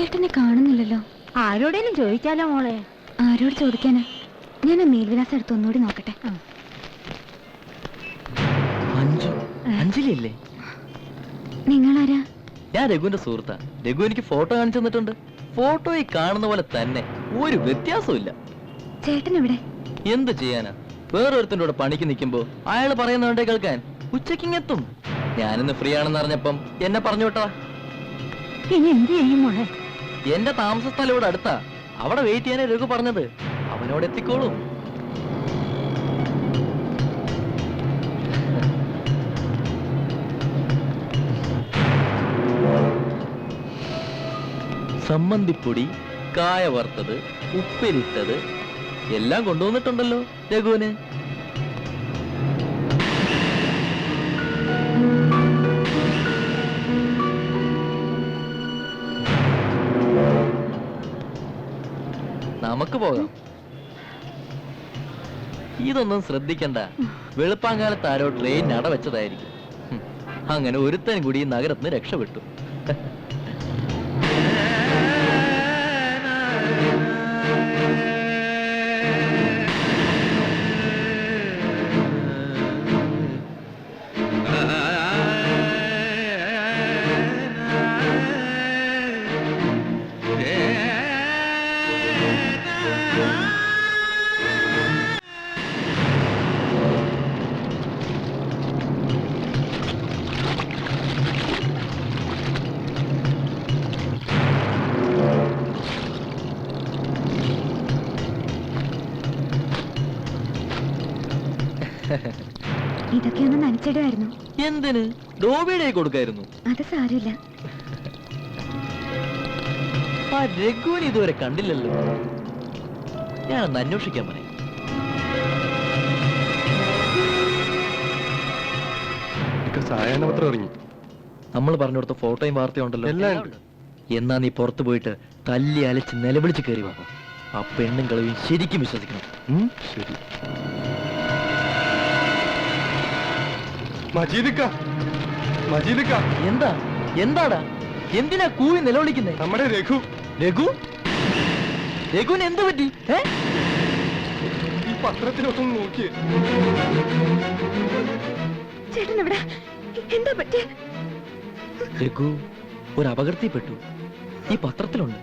ചേട്ടനെ കാണുന്നില്ലല്ലോ. ആരോടേലും ചോദിച്ചാലോ മോളെ? ആരോട് ചോദിക്കാനാ? ഞാൻ ആ മേൽവിലാസം എടുത്ത് ഒന്നുകൂടി നോക്കട്ടെ. അഞ്ജലിയല്ലേ? നിങ്ങളാരാ? ഞാൻ രഘുവിന്റെ സുഹൃത്താ. രഘു എനിക്ക് ഫോട്ടോ കാണിച്ചു തന്നിട്ടുണ്ട്. ഫോട്ടോയിൽ കാണുന്ന പോലെ തന്നെ, ഒരു വ്യത്യാസവും. ചേട്ടൻ എവിടെ? എന്ത് ചെയ്യാനാ, വേറൊരുത്തൻ്റെ കൂടെ പണിക്ക് നിൽക്കുമ്പോ അയാൾ പറയുന്നവന്റെ കേൾക്കാൻ ഉച്ചക്കിങ്ങെത്തും. ഞാനിന്ന് ഫ്രീ ആണെന്ന് അറിഞ്ഞപ്പം എന്നെ പറഞ്ഞു വിട്ടാ. ഇനി എന്ത് ചെയ്യും മോളെ? എന്റെ താമസ സ്ഥലം ഇവിടെ അടുത്താ. അവിടെ വെയിറ്റ് ചെയ്യാനേ രഘു പറഞ്ഞത്. അവനോട് എത്തിക്കോളും. സമ്മന്തിപ്പൊടി, കായ വറുത്തത്, ഉപ്പിലിട്ടത് എല്ലാം കൊണ്ടുവന്നിട്ടുണ്ടല്ലോ രഘുവിന്. നമുക്ക് പോകാം. ഇതൊന്നും ശ്രദ്ധിക്കണ്ട. വെളുപ്പാങ്കാലത്ത് ആരോ ട്രെയിൻ അടവെച്ചതായിരിക്കും. അങ്ങനെ ഒരുത്തൻ കൂടി നഗരത്തിന് രക്ഷപ്പെട്ടു. ഇതൊക്കെ ഒന്ന് നനച്ചിടുമായിരുന്നു. എന്തിന്? ഡോബിയുടെ കൊടുക്കായിരുന്നു. അത് സാരമില്ല. ആ രഘുവിന് ഇതുവരെ കണ്ടില്ലല്ലോ. ഞാനൊന്ന് അന്വേഷിക്കാൻ പറയും. നമ്മൾ പറഞ്ഞു കൊടുത്ത ഫോട്ടോയും വാർത്തയും ഉണ്ടല്ലോ. എന്നാ നീ പുറത്തു പോയിട്ട് തല്ലി അലച്ച് നിലവിളിച്ച് കയറി വാ. ആ പെണ്ണും കളവിയും ശരിക്കും വിശ്വസിക്കണം. ശരി. എന്താ? എന്താടാ? എന്തിനാ കൂവി നിലവിളിക്കുന്നേ? നമ്മുടെ രഘു. രഘു? രഘുവിന് എന്ത് പറ്റി? ഈ പത്രത്തിലൊക്കെ നോക്കിയേ. ചേട്ടൻ എവിടെ? എന്താ പറ്റിയ? രഘു ഒരു അപകടത്തിൽപ്പെട്ടു. ഈ പത്രത്തിലുണ്ട്.